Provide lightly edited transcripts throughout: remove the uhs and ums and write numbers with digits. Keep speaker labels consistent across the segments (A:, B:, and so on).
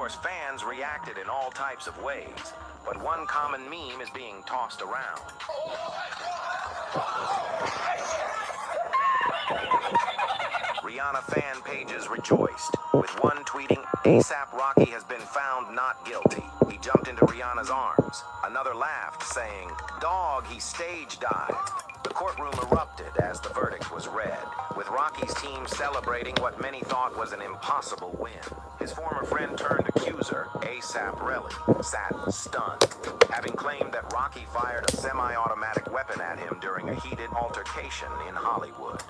A: course, fans reacted in all types of ways, but one common meme is being tossed around. Rihanna fan pages rejoiced, with one tweeting, "ASAP Rocky has been found not guilty. He jumped into Rihanna's arms." Another laughed, saying, "Dog, he stage dived." The courtroom erupted as the verdict was read, with Rocky's team celebrating what many thought was an impossible win. His former friend turned accuser, ASAP Rocky, sat stunned, having claimed that Rocky fired a semi-automatic weapon at him during a heated altercation in Hollywood.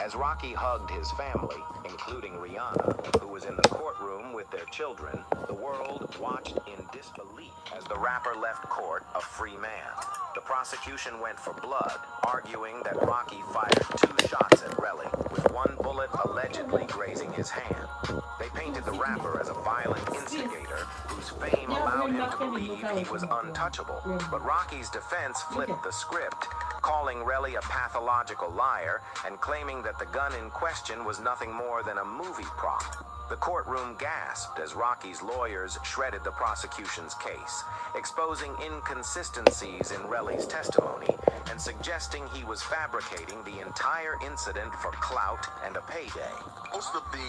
A: As Rocky hugged his family, including Rihanna, who was in the courtroom with their children, the world watched in disbelief as the rapper left court a free man. The prosecution went for blood, arguing that Rocky fired 2 shots at Relly, with one bullet allegedly grazing his hand. They painted the rapper as a violent instigator whose fame allowed him to believe he was untouchable. But Rocky's defense flipped the script, calling Relly a pathological liar and claiming that the gun in question was nothing more than a movie prop. The courtroom gasped as Rocky's lawyers shredded the prosecution's case, exposing inconsistencies in Relly's testimony and suggesting he was fabricating the entire incident for clout and a payday.
B: Most of the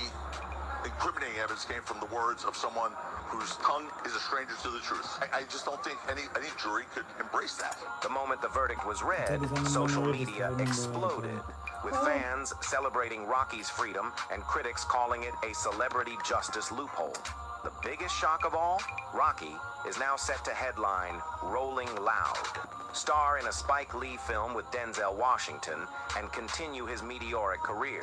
B: incriminating evidence came from the words of someone whose tongue is a stranger to the truth. I just don't think any jury could embrace that.
A: The moment the verdict was read, social media exploded, with fans celebrating Rocky's freedom and critics calling it a celebrity justice loophole. The biggest shock of all, Rocky is now set to headline Rolling Loud, star in a Spike Lee film with Denzel Washington, and continue his meteoric career.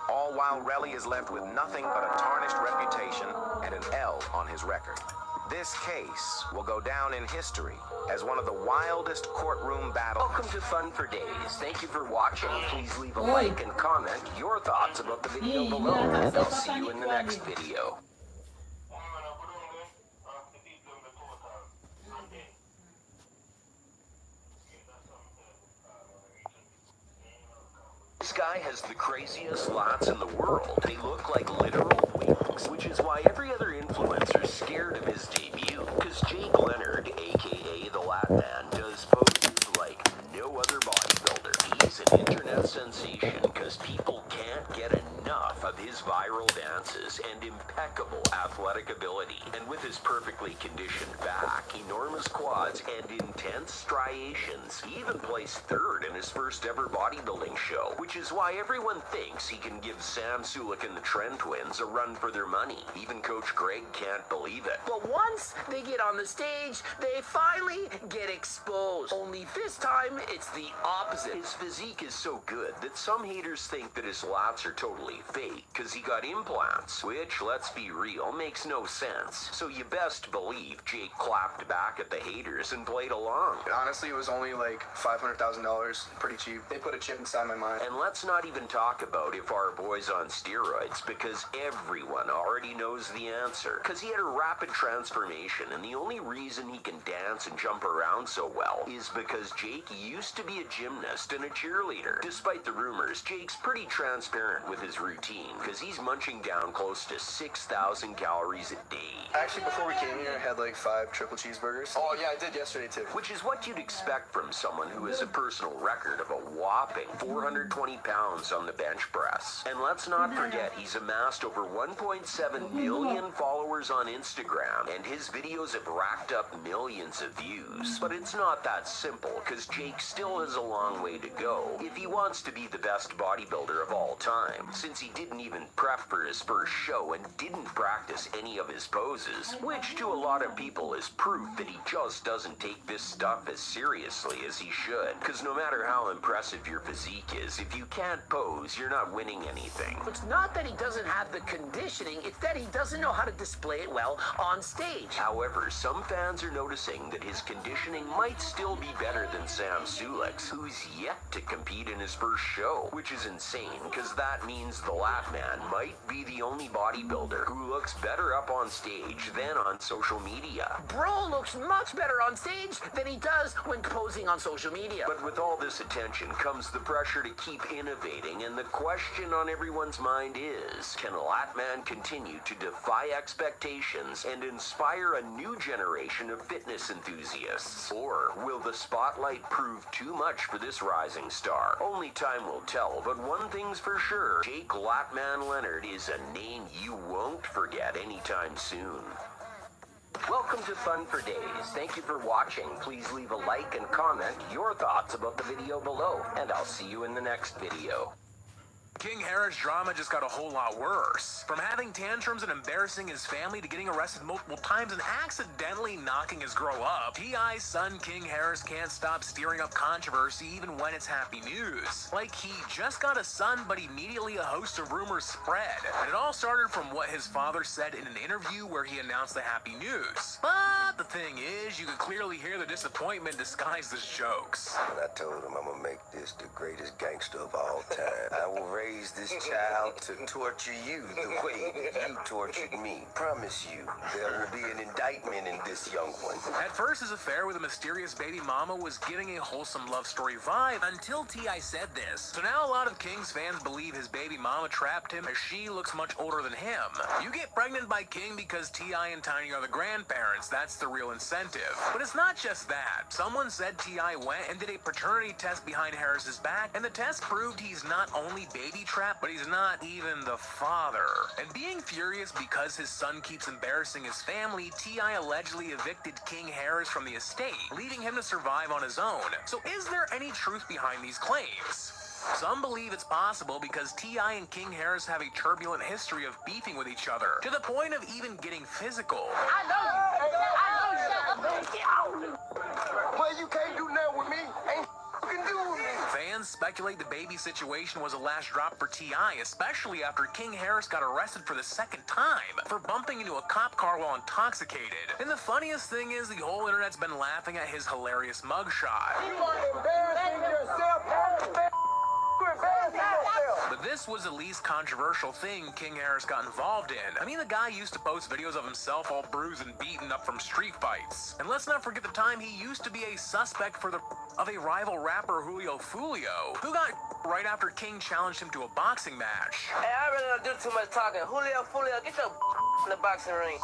A: All while Relly is left with nothing but a tarnished reputation and an L on his record. This case will go down in history as one of the wildest courtroom battles.
C: Welcome to Fun for Days. Thank you for watching. Please leave a like and comment your thoughts about the video below, and I'll see you in the next video. This guy has the craziest lats in the world. They look like literal wings, which is why every other influencer's scared of his debut. Because Jake Leonard, aka the Lat Man, does poses like no other bodybuilder. He's an internet sensation because people can't get enough of his viral dances and impeccable athletic ability. And with his perfectly conditioned back, enormous quads, and intense striations, he even placed 3rd in his first ever bodybuilding show, which is why everyone thinks he can give Sam Sulek and the Trend Twins a run for their money. Even Coach Greg can't believe it. But once they get on the stage, they finally get exposed. Only this time, it's the opposite. His physique is so good that some haters think that his lats are totally fake because he got implants, which, let's be real, makes no sense. So you best believe Jake clapped back at the haters and played along.
D: Honestly, it was only like $500,000, pretty cheap. They put a chip inside my mind.
C: And let's not even talk about if our boy's on steroids, because everyone already knows the answer. Because he had a rapid transformation, and the only reason he can dance and jump around so well is because Jake used to be a gymnast and a cheerleader. Despite the rumors, Jake's pretty transparent with his routine, because he's munching down close to 6,000 calories a day.
D: Actually, before we came here, I had like 5 triple cheeseburgers. Oh yeah, I did yesterday too.
C: Which is what you'd expect from someone who has a personal record of a whopping 420 pounds on the bench press. And let's not forget, he's amassed over 1.7 million followers on Instagram, and his videos have racked up millions of views. But it's not that simple, because Jake still has a long way to go if he wants to be the best bodybuilder of all time, since he didn't even prep for his first show and didn't practice any of his poses, which to a lot of people is proof that he just doesn't take this stuff as seriously as he should. Because no matter how impressive your physique is, if you can't pose, you're not winning anything. It's not that he doesn't have the conditioning, it's that he doesn't know how to display it well on stage. However, some fans are noticing that his conditioning might still be better than Sam Sulek's, who's yet to compete in his first show, which is insane, because that means the Lat Man might be the only bodybuilder who looks better up on stage than on social media.
E: Bro looks much better on stage than he does when posing on social media.
C: But with all this attention comes the pressure to keep innovating, and the question on everyone's mind is, can Latman continue to defy expectations and inspire a new generation of fitness enthusiasts? Or will the spotlight prove too much for this rising star? Only time will tell, but one thing's for sure, Jake Latman Leonard is a name you won't forget anytime soon. Welcome to Fun for Days. Thank you for watching. Please leave a like and comment your thoughts about the video below, and I'll see you in the next video.
F: King Harris drama just got a whole lot worse. From having tantrums and embarrassing his family to getting arrested multiple times and accidentally knocking his girl up, T.I.'s son King Harris can't stop stirring up controversy even when it's happy news. Like, he just got a son, but immediately a host of rumors spread. And it all started from what his father said in an interview where he announced the happy news. But the thing is, you could clearly hear the disappointment disguised as jokes.
G: And I told him I'm gonna make this the greatest gangster of all time. I will raise this child to torture you the way you tortured me. Promise you, there will be an indictment in this young one.
F: At first, his affair with a mysterious baby mama was giving a wholesome love story vibe until T.I. said this. So now a lot of King's fans believe his baby mama trapped him as she looks much older than him. You get pregnant by King because T.I. and Tiny are the grandparents. That's the real incentive. But it's not just that. Someone said T.I. went and did a paternity test behind Harris's back, and the test proved he's not only baby trapped, but he's not even the father. And being furious because his son keeps embarrassing his family, T.I. allegedly evicted King Harris from the estate, leaving him to survive on his own. So is there any truth behind these claims? Some believe it's possible because T.I. and King Harris have a turbulent history of beefing with each other, to the point of even getting physical.
G: I know you. Well, you can't do nothing with me. Ain't you can do with me.
F: Fans speculate the baby situation was a last drop for T.I., especially after King Harris got arrested for the second time for bumping into a cop car while intoxicated. And the funniest thing is, the whole internet's been laughing at his hilarious mugshot.
G: You are embarrassing yourself. You're embarrassing yourself.
F: But this was the least controversial thing King Harris got involved in. I mean, the guy used to post videos of himself all bruised and beaten up from street fights. And let's not forget the time he used to be a suspect of a rival rapper, Julio Fulio, who got right after King challenged him to a boxing match.
H: Hey, I really don't do too much talking. Julio, get your in the boxing ring.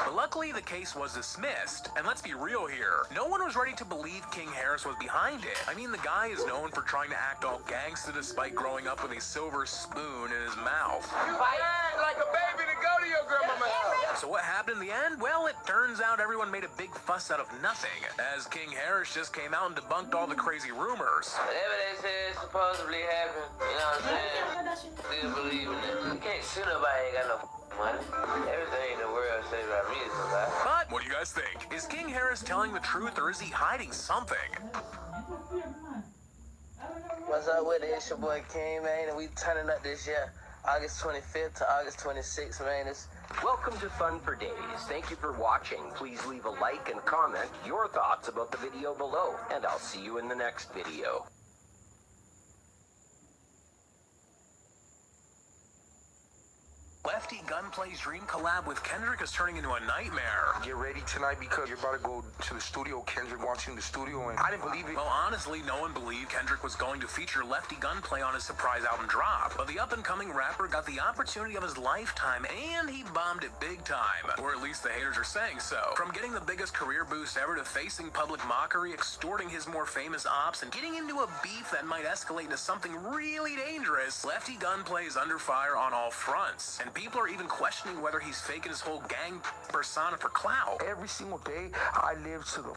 F: But luckily, the case was dismissed. And let's be real here, no one was ready to believe King Harris was behind it. I mean, the guy is known for trying to act all gangsta despite growing up with a silver spoon in his mouth.
G: You act like a baby to go to your grandmama's house.
F: So what happened in the end? Well, it turns out everyone made a big fuss out of nothing, as King Harris just came out and debunked all the crazy rumors.
H: Whatever they said supposedly happened, you know what I'm saying? Still believe in it. You can't sue nobody, ain't got no money. Everything in the world says about me is a lie.
F: But what do you guys think? Is King Harris telling the truth, or is he hiding something?
H: What's up with it? It's your boy King, man, and we turning up this year, August 25th to August 26th, man.
C: Welcome to Fun for Days. Thank you for watching. Please leave a like and comment your thoughts about the video below, and I'll see you in the next video.
F: Lefty Gunplay's dream collab with Kendrick is turning into a nightmare.
I: Get ready tonight because you're about to go to the studio. Kendrick wants you in the studio, and I didn't believe it.
F: Well, honestly, no one believed Kendrick was going to feature Lefty Gunplay on his surprise album drop. But the up-and-coming rapper got the opportunity of his lifetime, and he bombed it big time. Or at least the haters are saying so. From getting the biggest career boost ever to facing public mockery, extorting his more famous ops, and getting into a beef that might escalate into something really dangerous, Lefty Gunplay is under fire on all fronts. And people are even questioning whether he's faking his whole gang persona for clout.
I: Every single day, I live to the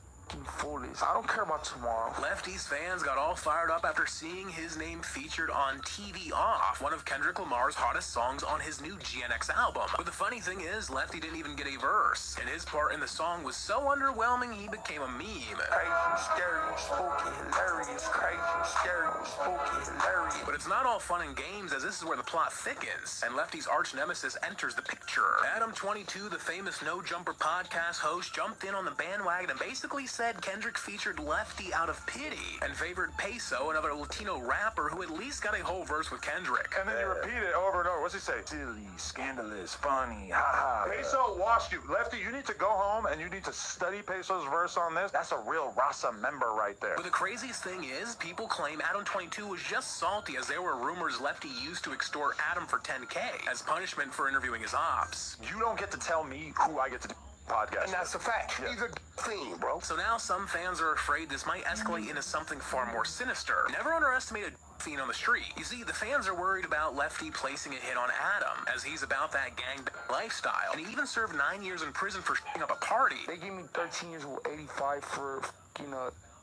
I: fullest. I don't care about tomorrow.
F: Lefty's fans got all fired up after seeing his name featured on TV Off, one of Kendrick Lamar's hottest songs on his new GNX album. But the funny thing is, Lefty didn't even get a verse, and his part in the song was so underwhelming he became a meme.
I: Crazy, scary, spooky, hilarious, crazy, scary, spoken, hilarious.
F: But it's not all fun and games, as this is where the plot thickens, and Lefty's arch nemesis enters the picture. Adam 22, the famous No Jumper podcast host, jumped in on the bandwagon and basically said Kendrick featured Lefty out of pity, and favored Peso, another Latino rapper who at least got a whole verse with Kendrick.
I: And then you repeat it over and over. What's he say? Silly, scandalous, funny, haha. Peso washed you. Lefty, you need to go home and you need to study Peso's verse on this. That's a real Rasa member right there.
F: But the craziest thing is, people claim Adam 22 was just salty, as there were rumors Lefty used to extort Adam for $10K as punishment for interviewing his ops.
I: You don't get to tell me who I get to do podcast.
G: And that's a fact.
I: Yeah.
G: He's a fiend, bro.
F: So now some fans are afraid this might escalate into something far more sinister. Never underestimate a fiend on the street. You see, the fans are worried about Lefty placing a hit on Adam, as he's about that gang lifestyle. And he even served 9 years in prison for shitting up a party.
I: They gave me 13 years with 85 for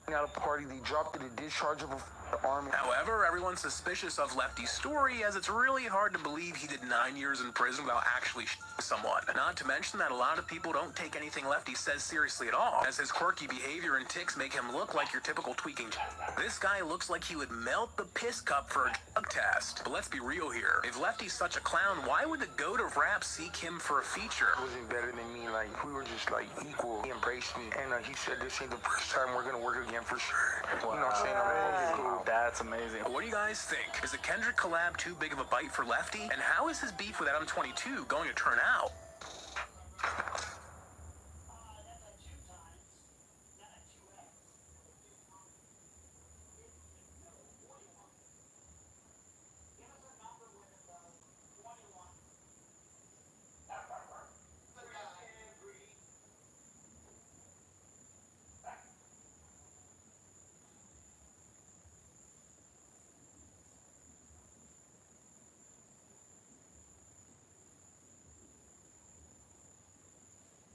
I: at a party. They dropped it a discharge of the army.
F: However, everyone's suspicious of Lefty's story, as it's really hard to believe he did 9 years in prison without actually shitting someone. Not to mention that a lot of people don't take anything Lefty says seriously at all, as his quirky behavior and tics make him look like your typical tweaking. This guy looks like he would melt the piss cup for a drug test. But let's be real here. If Lefty's such a clown, why would the goat of rap seek him for a feature?
I: He wasn't better than me. Like, we were just like equal. He embraced me. And he said, this ain't the first time we're gonna work again for sure. Wow. You know what I'm saying? I'm cool.
D: That's amazing.
F: What do you guys think? Is the Kendrick collab too big of a bite for Lefty? And how is his beef with Adam 22 going to turn out?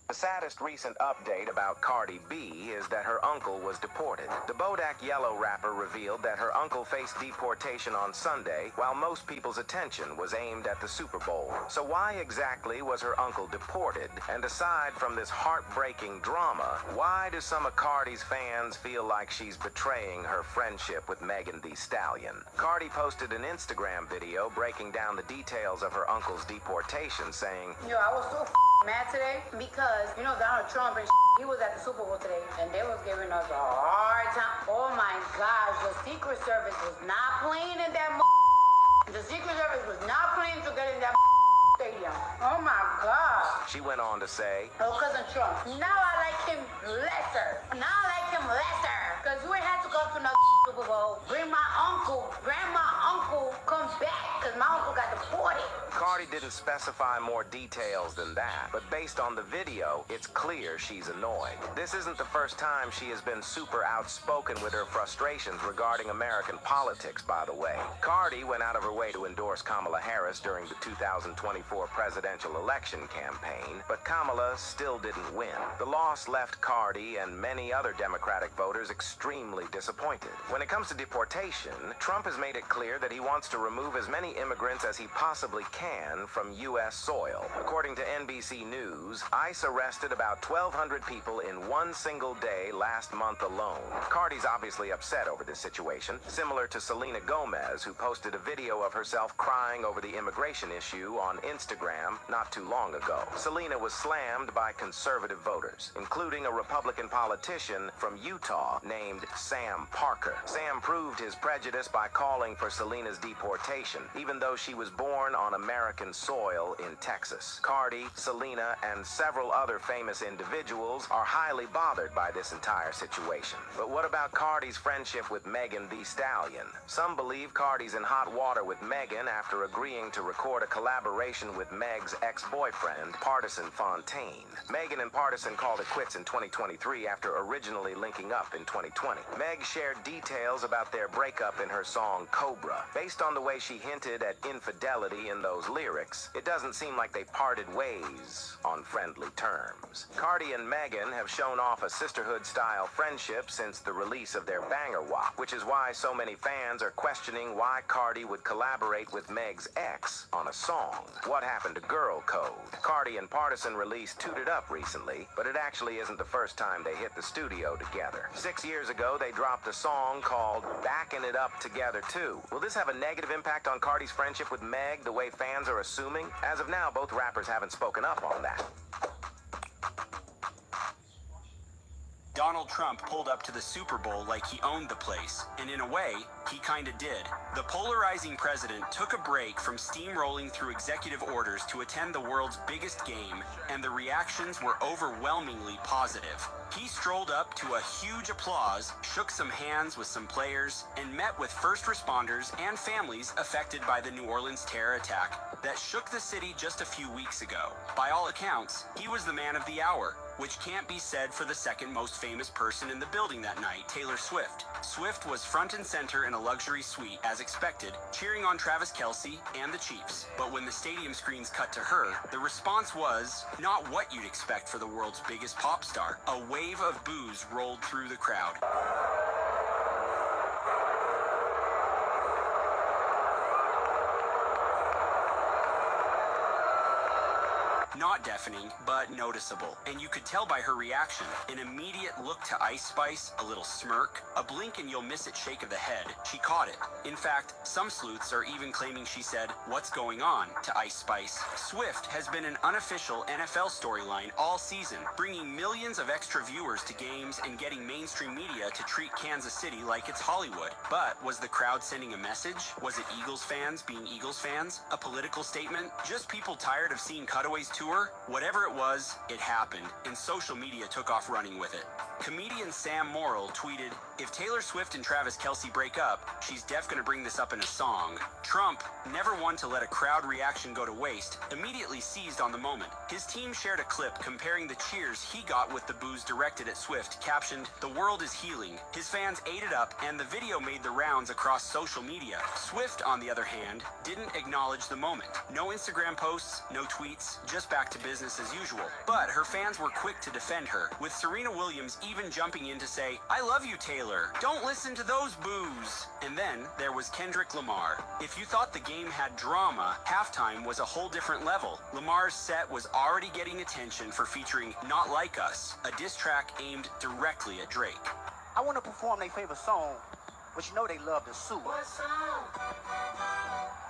A: The saddest recent update about Cardi B is that her uncle was deported. The Bodak Yellow rapper revealed that her uncle faced deportation on Sunday, while most people's attention was aimed at the Super Bowl. So why exactly was her uncle deported? And aside from this heartbreaking drama, why do some of Cardi's fans feel like she's betraying her friendship with Megan Thee Stallion? Cardi posted an Instagram video breaking down the details of her uncle's deportation, saying,
J: Yo, I was so mad today because, Donald Trump and he was at the Super Bowl today and they was giving us a hard time. Oh my gosh, the Secret Service was not playing in that The Secret Service was not playing to get in that stadium. Oh my gosh.
A: She went on to say,
J: Oh, cousin Trump. Now I like him lesser. Because we had to go to another Super Bowl. Grandma uncle comes back because my uncle got deported.
A: Cardi didn't specify more details than that, but based on the video, it's clear she's annoyed. This isn't the first time she has been super outspoken with her frustrations regarding American politics, by the way. Cardi went out of her way to endorse Kamala Harris during the 2024 presidential election campaign, but Kamala still didn't win. The loss left Cardi and many other Democratic voters extremely disappointed. When it comes to deportation, Trump has made it clear that he wants to remove as many immigrants as he possibly can from U.S. soil. According to NBC News, ICE arrested about 1,200 people in one single day last month alone. Cardi's obviously upset over this situation, similar to Selena Gomez, who posted a video of herself crying over the immigration issue on Instagram not too long ago. Selena was slammed by conservative voters, including a Republican politician from Utah named Sam Parker. Sam proved his prejudice by calling for Selena's deportation, even though she was born on American soil in Texas. Cardi, Selena, and several other famous individuals are highly bothered by this entire situation. But what about Cardi's friendship with Megan Thee Stallion? Some believe Cardi's in hot water with Megan after agreeing to record a collaboration with Meg's ex-boyfriend, Pardison Fontaine. Megan and Pardison called it quits in 2023 after originally linking up in 2020. Meg shared details about their breakup in her song Cobra. Based on the way she hinted at infidelity in those lyrics, lyrics, it doesn't seem like they parted ways on friendly terms. Cardi and Megan have shown off a sisterhood-style friendship since the release of their banger WAP, which is why so many fans are questioning why Cardi would collaborate with Meg's ex on a song. What happened to Girl Code? Cardi and Partisan released Toot It Up recently, but it actually isn't the first time they hit the studio together. 6 years ago, they dropped a song called Backin' It Up Together Too. Will this have a negative impact on Cardi's friendship with Meg, the way fans are assuming? As of now, both rappers haven't spoken up on that.
K: Donald Trump pulled up to the Super Bowl like he owned the place, and in a way, he kinda did. The polarizing president took a break from steamrolling through executive orders to attend the world's biggest game, and the reactions were overwhelmingly positive. He strolled up to a huge applause, shook some hands with some players, and met with first responders and families affected by the New Orleans terror attack that shook the city just a few weeks ago. By all accounts, he was the man of the hour, which can't be said for the second most famous person in the building that night, Taylor Swift. Swift was front and center in a luxury suite, as expected, cheering on Travis Kelce and the Chiefs. But when the stadium screens cut to her, the response was not what you'd expect for the world's biggest pop star. A wave of boos rolled through the crowd. Not deafening, but noticeable. And you could tell by her reaction, an immediate look to Ice Spice, a little smirk, a blink and you'll miss it shake of the head. She caught it. In fact, some sleuths are even claiming she said, "What's going on?" to Ice Spice. Swift has been an unofficial NFL storyline all season, bringing millions of extra viewers to games and getting mainstream media to treat Kansas City like it's Hollywood. But was the crowd sending a message? Was it Eagles fans being Eagles fans? A political statement? Just people tired of seeing Cutaways tour? Whatever it was, it happened, and social media took off running with it. Comedian Sam Morrill tweeted, "If Taylor Swift and Travis Kelce break up, she's def gonna bring this up in a song." Trump, never one to let a crowd reaction go to waste, immediately seized on the moment. His team shared a clip comparing the cheers he got with the boos directed at Swift, captioned, "The world is healing." His fans ate it up, and the video made the rounds across social media. Swift, on the other hand, didn't acknowledge the moment. No Instagram posts, no tweets, just back to business as usual. But her fans were quick to defend her, with Serena Williams even jumping in to say, "I love you, Taylor. Don't listen to those boos." And then there was Kendrick Lamar. If you thought the game had drama, halftime was a whole different level. Lamar's set was already getting attention for featuring Not Like Us, a diss track aimed directly at Drake.
L: I want to perform their favorite song, but you know they love the suit.
E: What song?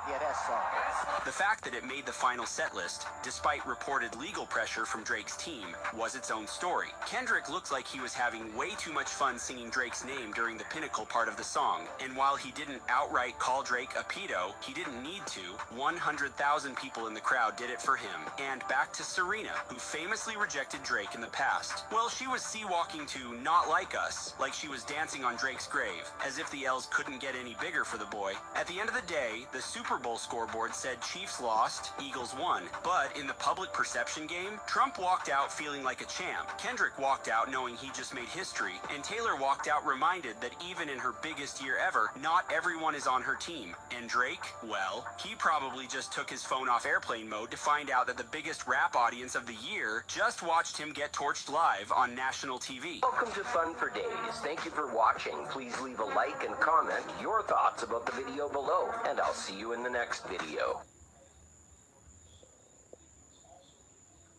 L: Yeah, that song.
K: The fact that it made the final set list, despite reported legal pressure from Drake's team, was its own story. Kendrick looked like he was having way too much fun singing Drake's name during the pinnacle part of the song, and while he didn't outright call Drake a pedo, he didn't need to. 100,000 people in the crowd did it for him. And back to Serena, who famously rejected Drake in the past. Well, she was sea-walking to Not Like Us, like she was dancing on Drake's grave, as if the L's couldn't get any bigger for the boy. At the end of the day, the Super Bowl scoreboard said Chiefs lost, Eagles won. But in the public perception game, Trump walked out feeling like a champ. Kendrick walked out knowing he just made history. And Taylor walked out reminded that even in her biggest year ever, not everyone is on her team. And Drake, well, he probably just took his phone off airplane mode to find out that the biggest rap audience of the year just watched him get torched live on national TV.
C: Welcome to Fun for Days. Thank you for watching. Please leave a like and comment your thoughts about the video below, and I'll see you in the next video.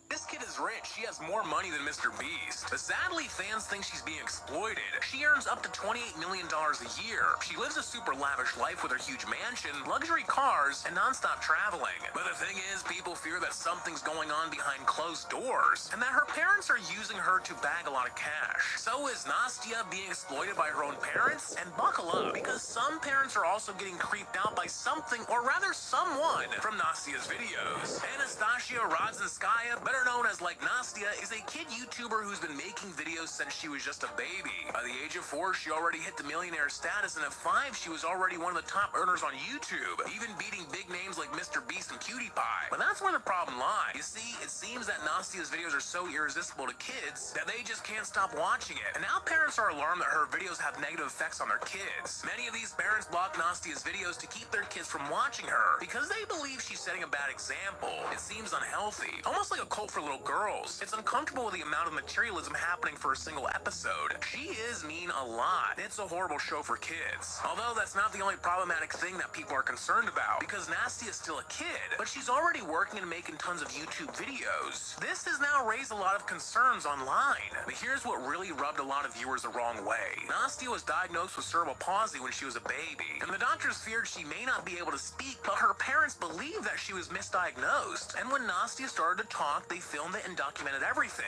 F: This kid is rich. She has more money than Mr. Beast. But sadly, fans think she's being exploited. She earns up to $28 million a year. She lives a super lavish life with her huge mansion, luxury cars, and nonstop traveling. But the thing is, people fear that something's going on behind closed doors, and that her parents are using her to bag a lot of cash. So is Nastia being exploited by her own parents? And buckle up, because some parents are also getting creeped out by something, or rather someone, from Nastia's videos. Anastasia Rodzinskaya, better known as like Nastia is a kid YouTuber who's been making videos since she was just a baby. By the age of 4, she already hit the millionaire status, and at 5, she was already one of the top earners on YouTube, even beating big names like Mr. Beast and Cutie Pie. But that's where the problem lies. You see, it seems that Nastia's videos are so irresistible to kids that they just can't stop watching it. And now parents are alarmed that her videos have negative effects on their kids. Many of these parents block Nastia's videos to keep their kids from watching her because they believe she's setting a bad example. It seems unhealthy, almost like a cult for little girls. It's uncomfortable with the amount of materialism happening for a single episode. She is mean a lot. It's a horrible show for kids. Although that's not the only problematic thing that people are concerned about, because Nastia is still a kid, but she's already working and making tons of YouTube videos. This has now raised a lot of concerns online. But here's what really rubbed a lot of viewers the wrong way. Nastia was diagnosed with cerebral palsy when she was a baby, and the doctors feared she may not be able to speak, but her parents believed that she was misdiagnosed. And when Nastia started to talk, they filmed it and documented everything.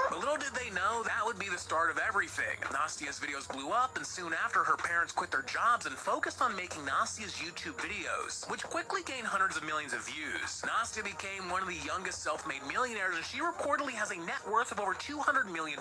F: But little did they know that would be the start of everything. Nastia's videos blew up, and soon after, her parents quit their jobs and focused on making Nastia's YouTube videos, which quickly gained hundreds of millions of views. Nastia became one of the youngest self-made millionaires, and she reportedly has a net worth of over $200 million.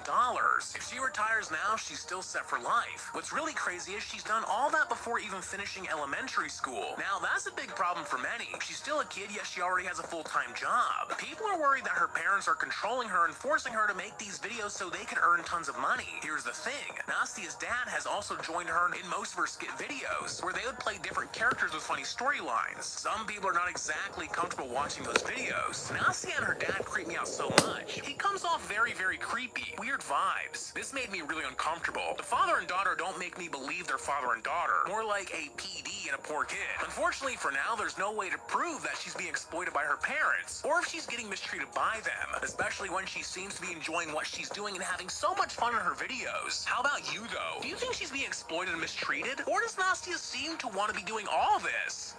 F: If she retires now, she's still set for life. What's really crazy is she's done all that before even finishing elementary school. Now, that's a big problem for many. She's still a kid, yet she already has a full-time job. People are worried that her parents are controlling her and forcing her to make these videos so they could earn tons of money. Here's the thing. Nastia's dad has also joined her in most of her skit videos, where they would play different characters with funny storylines. Some people are not exactly comfortable watching those videos. Nastia and her dad creep me out so much. He comes off very, very creepy. Weird vibes. This made me really uncomfortable. The father and daughter don't make me believe they're father and daughter. More like a PD and a poor kid. Unfortunately for now, there's no way to prove that she's being exploited by her parents, or if she's getting mistreated by them, especially when she seems to be enjoying what she's doing and having so much fun in her videos. How about you, though? Do you think she's being exploited and mistreated? Or does Nastia seem to want to be doing all this?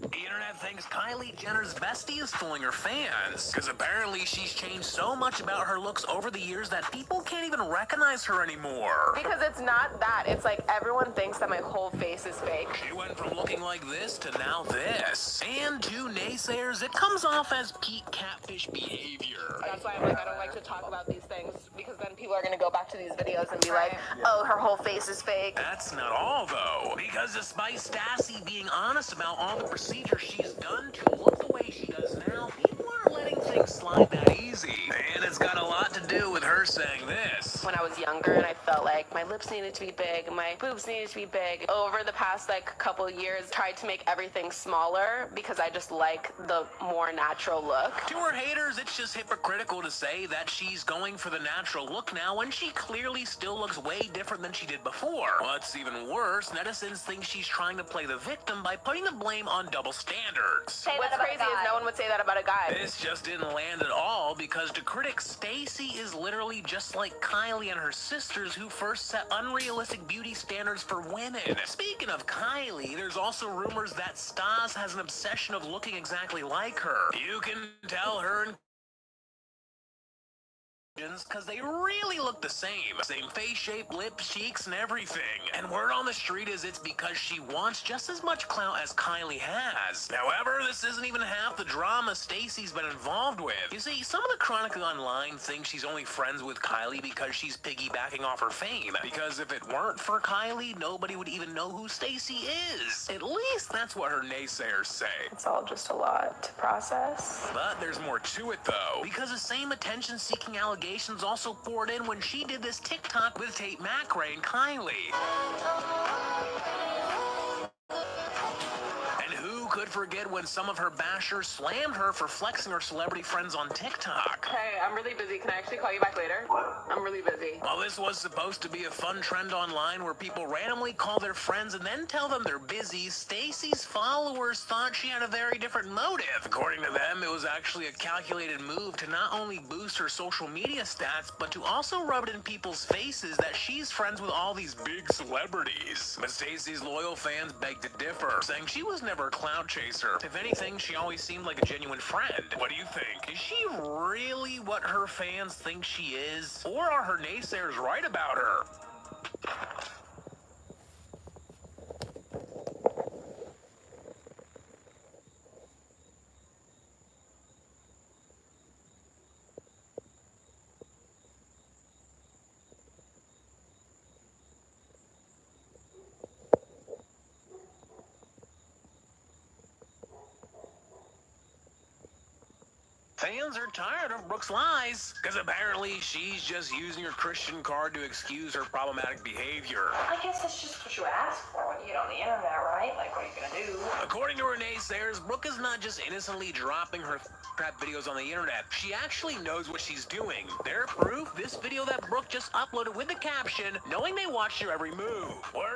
F: The internet thinks Kylie Jenner's bestie is fooling her fans, because apparently she's changed so much about her looks over the years that people can't even recognize her anymore.
M: Because it's not that. It's like everyone thinks that my whole face is fake.
F: She went from looking like this to now this. And to naysayers, it comes off as peak catfish behavior.
M: That's why I'm like, I don't like to talk about these things, because then people are going to go back to these videos and be like, oh, her whole face is fake.
F: That's not all, though. Because despite Stassi being honest about all the procedures she's done to look the way she does now, people aren't letting things slide that easy. And it's got a lot to do with her saying this.
M: When I was younger and I felt like my lips needed to be big, my boobs needed to be big, over the past couple years, tried to make everything smaller because I just like the more natural look.
F: To her haters, it's just hypocritical to say that she's going for the natural look now when she clearly still looks way different than she did before. What's even worse, netizens think she's trying to play the victim by putting the blame on double standards.
M: What's crazy is no one would say that about a guy.
F: This just didn't land at all, because to critics, Stacey is literally just like Kylie and her sisters, who first set unrealistic beauty standards for women. Speaking of Kylie, there's also rumors that Stas has an obsession of looking exactly like her. You can tell her and because they really look the same. Same face shape, lips, cheeks, and everything. And word on the street is it's because she wants just as much clout as Kylie has. However, this isn't even half the drama Stacey's been involved with. You see, some of the Chronicle Online think she's only friends with Kylie because she's piggybacking off her fame. Because if it weren't for Kylie, nobody would even know who Stacey is. At least that's what her naysayers say.
M: It's all just a lot to process.
F: But there's more to it, though. Because the same attention-seeking allegations also poured in when she did this TikTok with Tate McRae and Kylie. And who could could forget when some of her bashers slammed her for flexing her celebrity friends on TikTok.
M: Hey, I'm really busy. Can I actually call you back later? I'm really busy.
F: While this was supposed to be a fun trend online where people randomly call their friends and then tell them they're busy, Stacy's followers thought she had a very different motive. According to them, it was actually a calculated move to not only boost her social media stats, but to also rub it in people's faces that she's friends with all these big celebrities. But Stacy's loyal fans beg to differ, saying she was never a cloud chaser. If anything, she always seemed like a genuine friend. What do you think? Is she really what her fans think she is? Or are her naysayers right about her? Fans are tired of Brooke's lies, because apparently she's just using her Christian card to excuse her problematic behavior.
N: I guess that's just what you ask for when you get on the internet, right? Like, what are you gonna do?
F: According to her naysayers, Brooke is not just innocently dropping her crap videos on the internet. She actually knows what she's doing. Their proof, this video that Brooke just uploaded with the caption, knowing they watched her every move. Where